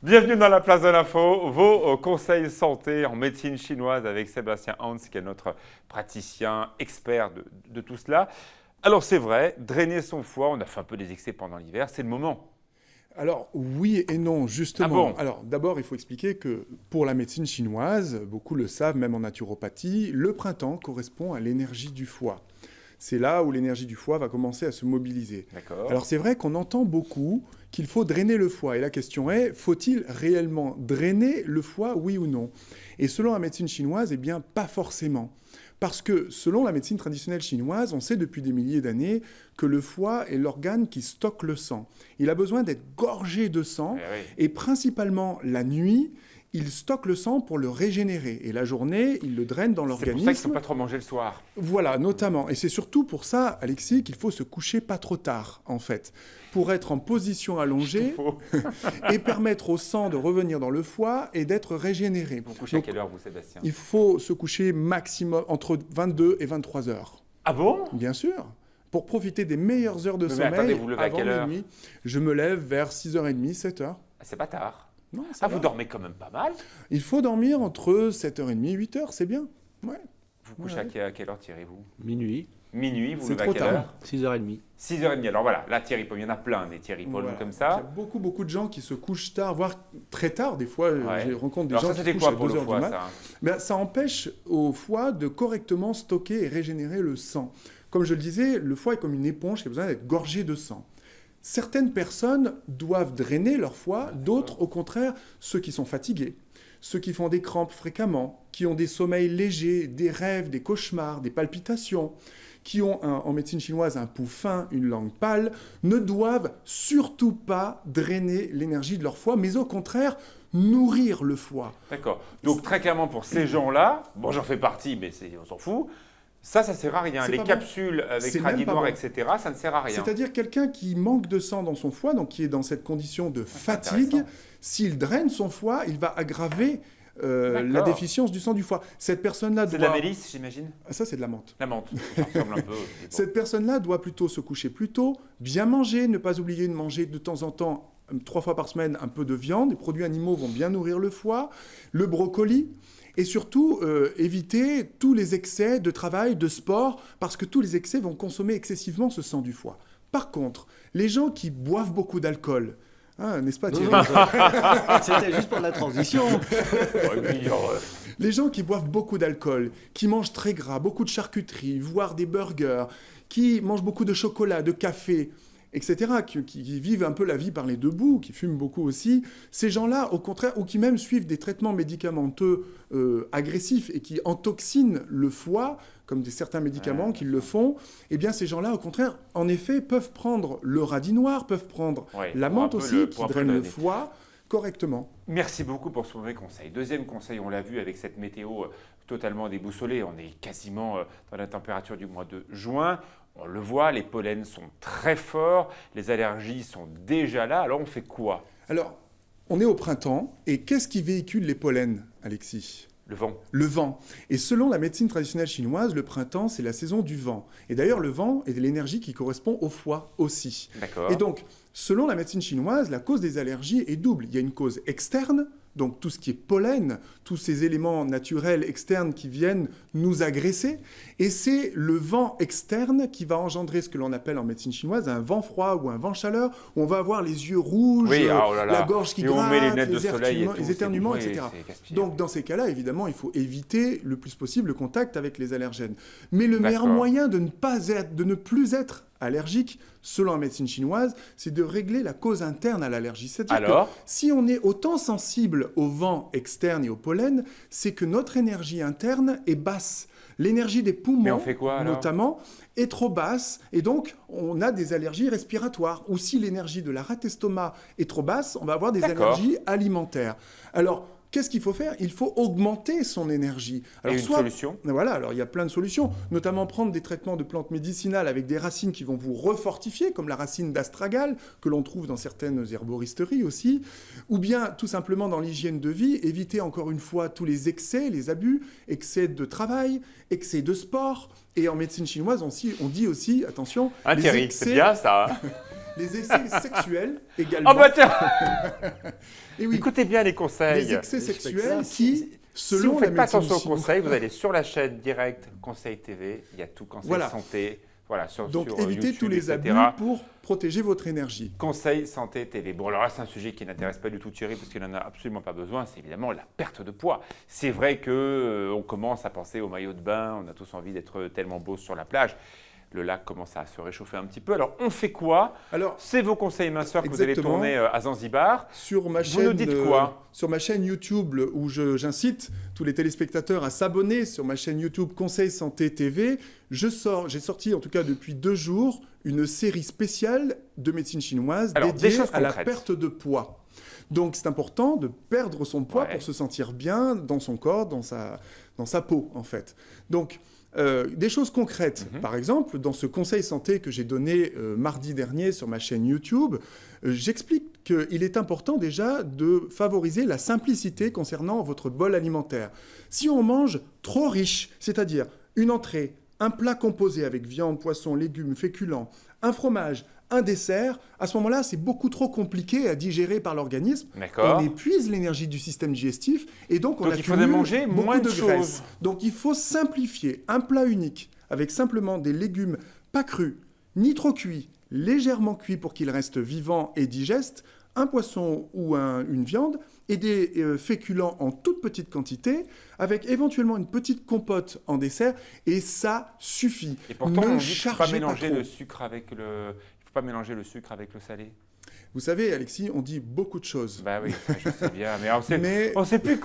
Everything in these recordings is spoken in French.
Bienvenue dans la place de l'info, vos conseils santé en médecine chinoise avec Sébastien Hans, qui est notre praticien expert de tout cela. Alors c'est vrai, drainer son foie, on a fait un peu des excès pendant l'hiver, c'est le moment. Alors oui et non, justement. Ah bon? Alors d'abord, il faut expliquer que pour la médecine chinoise, beaucoup le savent, même en naturopathie, le printemps correspond à l'énergie du foie. C'est là où l'énergie du foie va commencer à se mobiliser. D'accord. Alors c'est vrai qu'on entend beaucoup qu'il faut drainer le foie. Et la question est, faut-il réellement drainer le foie, oui ou non? Et selon la médecine chinoise, eh bien pas forcément. Parce que selon la médecine traditionnelle chinoise, on sait depuis des milliers d'années que le foie est l'organe qui stocke le sang. Il a besoin d'être gorgé de sang oui. et principalement la nuit, il stocke le sang pour le régénérer. Et la journée, il le draine dans C'est l'organisme. pour ça qu'ils ne sont pas trop mangés le soir. Voilà, notamment. Et c'est surtout pour ça, Alexis, qu'il faut se coucher pas trop tard, en fait, pour être en position allongée et permettre au sang de revenir dans le foie et d'être régénéré. Vous couchez à Donc, quelle heure vous, Sébastien? il faut se coucher maximum entre 22 et 23 heures. Ah bon? Bien sûr. Pour profiter des meilleures heures de Mais sommeil attendez, vous levez à avant quelle heure? minuit. Je me lève vers 6h30, 7h. C'est pas tard. Non, ça va. Vous dormez quand même pas mal. Il faut dormir entre 7h30 et 8h, c'est bien. Ouais. Vous couchez à quelle heure, Thierry-vous? Minuit, Minuit, vous C'est levez à trop quelle tard. heure? 6h30. 6h30. Alors voilà, là Thierry Paul, il y en a plein des Thierry Paul Voilà. comme Il y ça. a beaucoup de gens qui se couchent tard, voire très tard. Des fois, Ouais. je rencontre des Alors gens ça qui se c'était couchent quoi à pour 2 le heures du foie mat. ça? Ben, ça empêche au foie de correctement stocker et régénérer le sang. Comme je le disais, le foie est comme une éponge qui a besoin d'être gorgé de sang. Certaines personnes doivent drainer leur foie, d'autres, au contraire, ceux qui sont fatigués, ceux qui font des crampes fréquemment, qui ont des sommeils légers, des rêves, des cauchemars, des palpitations, qui ont en médecine chinoise un pouls fin, une langue pâle, ne doivent surtout pas drainer l'énergie de leur foie, mais au contraire, nourrir le foie. D'accord. Donc très clairement pour ces gens-là, bon j'en fais partie mais on s'en fout, ça sert à rien. C'est Les pas bon. capsules avec C'est même pas Radinoir, bon. etc., ça ne sert à rien. C'est-à-dire quelqu'un qui manque de sang dans son foie, donc qui est dans cette condition de fatigue, intéressant. s'il draine son foie, il va aggraver la D'accord. déficience du sang du foie. Cette personne-là C'est doit... de la mélisse, j'imagine? Ah, ça, c'est de la menthe. La menthe, ça ressemble un peu. mais bon. Cette personne-là doit plutôt se coucher plus tôt, bien manger, ne pas oublier de manger de temps en temps, 3 fois par semaine, un peu de viande. Les produits animaux vont bien nourrir le foie, le brocoli. Et surtout, éviter tous les excès de travail, de sport, parce que tous les excès vont consommer excessivement ce sang du foie. Par contre, les gens qui boivent beaucoup d'alcool, hein, n'est-ce pas Thierry? C'était juste pour la transition. Ouais, oui, genre, Les gens qui boivent beaucoup d'alcool, qui mangent très gras, beaucoup de charcuterie, voire des burgers, qui mangent beaucoup de chocolat, de café, etc., qui vivent un peu la vie par les deux bouts, qui fument beaucoup aussi, ces gens-là, au contraire, ou qui même suivent des traitements médicamenteux agressifs et qui entoxinent le foie, comme certains médicaments qui le font, eh bien ces gens-là, au contraire, en effet, peuvent prendre le radinoir, peuvent prendre ouais, la pour un menthe peu aussi, pour qui un peu draine le donner. foie correctement. Merci beaucoup pour ce mauvais conseil. Deuxième conseil, on l'a vu avec cette météo totalement déboussolée, on est quasiment dans la température du mois de juin. On le voit, les pollens sont très forts, les allergies sont déjà là, alors on fait quoi? Alors, on est au printemps, et qu'est-ce qui véhicule les pollens, Alexis? Le vent. Le vent. Et selon la médecine traditionnelle chinoise, le printemps, c'est la saison du vent. Et d'ailleurs, le vent est l'énergie qui correspond au foie aussi. D'accord. Et donc, selon la médecine chinoise, la cause des allergies est double. Il y a une cause externe, donc tout ce qui est pollen, tous ces éléments naturels externes qui viennent nous agresser. Et c'est le vent externe qui va engendrer ce que l'on appelle en médecine chinoise un vent froid ou un vent chaleur, où on va avoir les yeux rouges, Oui, ah, oh là là. la gorge qui Et on gratte, met les lunettes de soleil et tout, les éternuements, c'est- etc. c'est casse-pied. Donc, dans ces cas-là, évidemment, il faut éviter le plus possible le contact avec les allergènes. Mais le meilleur D'accord. moyen de ne plus être allergique, selon la médecine chinoise, c'est de régler la cause interne à l'allergie. C'est-à-dire Alors que si on est autant sensible au vent externe et au pollen, c'est que notre énergie interne est basse. L'énergie des Mais poumons, on fait quoi, alors notamment, est trop basse, et donc on a des allergies respiratoires. Ou si l'énergie de la rate estomac est trop basse, on va avoir des D'accord. allergies alimentaires. Alors, qu'est-ce qu'il faut faire? Il faut augmenter son énergie. Et une solution? Voilà, alors il y a plein de solutions, notamment prendre des traitements de plantes médicinales avec des racines qui vont vous refortifier, comme la racine d'astragale, que l'on trouve dans certaines herboristeries aussi, ou bien tout simplement dans l'hygiène de vie, éviter encore une fois tous les excès, les abus, excès de travail, excès de sport, et en médecine chinoise, on dit aussi, attention, Ah les Thierry, excès- c'est bien ça. Hein. Les excès sexuels également. Ah bah tiens, Et oui, écoutez bien les conseils. les excès respecte sexuels ça. qui, Si selon vous ne la faites pas médecine attention aux chinoise- conseils, vous allez sur la chaîne directe Conseil TV, il y a tout Conseil Voilà. Santé, voilà, Donc sur évitez YouTube, tous les abus etc. pour protéger votre énergie. Conseil Santé TV. Bon, alors là, c'est un sujet qui n'intéresse pas du tout Thierry parce qu'il n'en a absolument pas besoin. C'est évidemment la perte de poids. C'est vrai qu'on commence à penser au maillot de bain. On a tous envie d'être tellement beau sur la plage. Le lac commence à se réchauffer un petit peu. Alors, on fait quoi? Alors, C'est vos conseils minceurs que vous allez Exactement. tourner à Zanzibar. sur ma Vous chaîne, nous dites quoi sur ma chaîne YouTube, où j'incite tous les téléspectateurs à s'abonner sur ma chaîne YouTube Conseil Santé TV, j'ai sorti en tout cas depuis 2 jours une série spéciale de médecine chinoise Alors, des dédiée choses à la concrètes. perte de poids. Donc c'est important de perdre son poids Ouais. pour se sentir bien dans son corps, dans sa peau en fait. Donc des choses concrètes. Par exemple, dans ce conseil santé que j'ai donné mardi dernier sur ma chaîne YouTube, j'explique qu'il est important déjà de favoriser la simplicité concernant votre bol alimentaire. Si on mange trop riche, c'est-à-dire une entrée, un plat composé avec viande, poisson, légumes, féculents, un fromage, un dessert, à ce moment-là, c'est beaucoup trop compliqué à digérer par l'organisme. D'accord. On épuise l'énergie du système digestif et donc on Donc, il accumule faudrait manger beaucoup moins de graisse. choses. Donc il faut simplifier un plat unique avec simplement des légumes pas crus, ni trop cuits, légèrement cuits pour qu'ils restent vivants et digestes, un poisson ou une viande et des féculents en toute petite quantité, avec éventuellement une petite compote en dessert, et ça suffit. Et pourtant, Ne on dit qu'il ne faut pas chargez mélanger trop. le sucre avec le... Il faut pas mélanger le sucre avec le salé. Vous savez, Alexis, on dit beaucoup de choses. Bah oui, ça, je sais bien. Mais on sait, Mais- on sait plus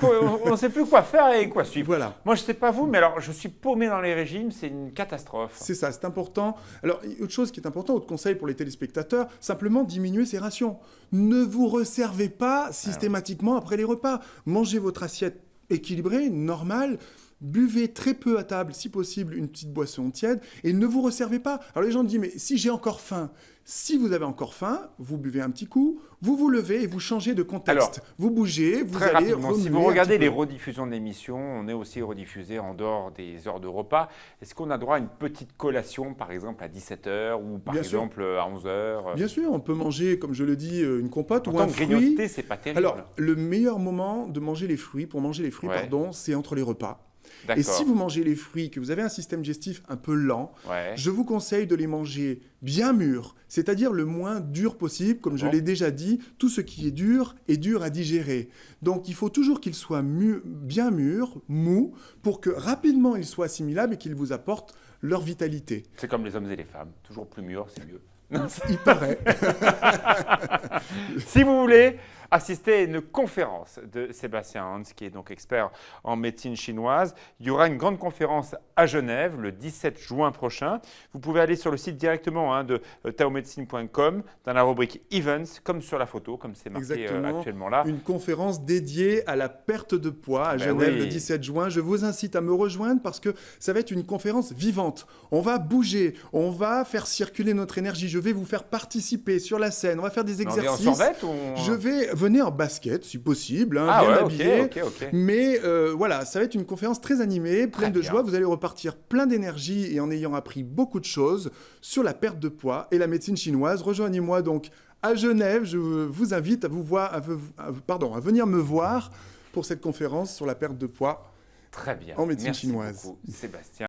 quoi faire et quoi suivre. Voilà. Moi, je sais pas vous, mais alors, je suis paumé dans les régimes, c'est une catastrophe. C'est ça, c'est important. Alors, autre chose qui est important, autre conseil pour les téléspectateurs, simplement diminuer ses rations. Ne vous resservez pas systématiquement après les repas. Mangez votre assiette équilibrée, normale. Buvez très peu à table, si possible, une petite boisson tiède, et ne vous resservez pas. Alors les gens disent, mais si j'ai encore faim, si vous avez encore faim, vous buvez un petit coup, vous vous levez et vous changez de contexte. Alors, vous bougez, vous Très allez rapidement, si remuer vous un regardez petit les peu. rediffusions de l'émission, on est aussi rediffusé en dehors des heures de repas. Est-ce qu'on a droit à une petite collation, par exemple à 17h ou par Bien sûr. exemple à 11h? Bien sûr, on peut manger, comme je le dis, une compote ou Pourtant, un fruit. grignoter, c'est pas terrible. Alors, le meilleur moment de manger les fruits, pour manger les fruits, Ouais. pardon, c'est entre les repas. D'accord. Et si vous mangez les fruits, que vous avez un système digestif un peu lent, Ouais. je vous conseille de les manger bien mûrs, c'est-à-dire le moins dur possible. Comme je Bon. l'ai déjà dit, tout ce qui est dur à digérer. Donc il faut toujours qu'il soit bien mûr, mou, pour que rapidement il soit assimilable et qu'il vous apporte leur vitalité. C'est comme les hommes et les femmes, toujours plus mûr, c'est mieux. Il paraît. Si vous voulez assister à une conférence de Sébastien Hans, qui est donc expert en médecine chinoise, il y aura une grande conférence à Genève le 17 juin prochain. Vous pouvez aller sur le site directement de taomedicine.com dans la rubrique Events, comme sur la photo, comme c'est marqué Exactement. actuellement là. Une conférence dédiée à la perte de poids à Ben Genève oui. le 17 juin. Je vous incite à me rejoindre parce que ça va être une conférence vivante. On va bouger, on va faire circuler notre énergie. Je vais vous faire participer sur la scène. On va faire des On est en exercices. survette ou on- Je vais venir en basket, si possible, hein, Ah bien ouais, habillé. ok. Mais voilà, ça va être une conférence très animée, pleine de bien. joie. Vous allez repartir plein d'énergie et en ayant appris beaucoup de choses sur la perte de poids et la médecine chinoise. Rejoignez-moi donc à Genève. Je vous invite à à venir me voir pour cette conférence sur la perte de poids. Très bien. En médecine Merci chinoise. beaucoup, Sébastien.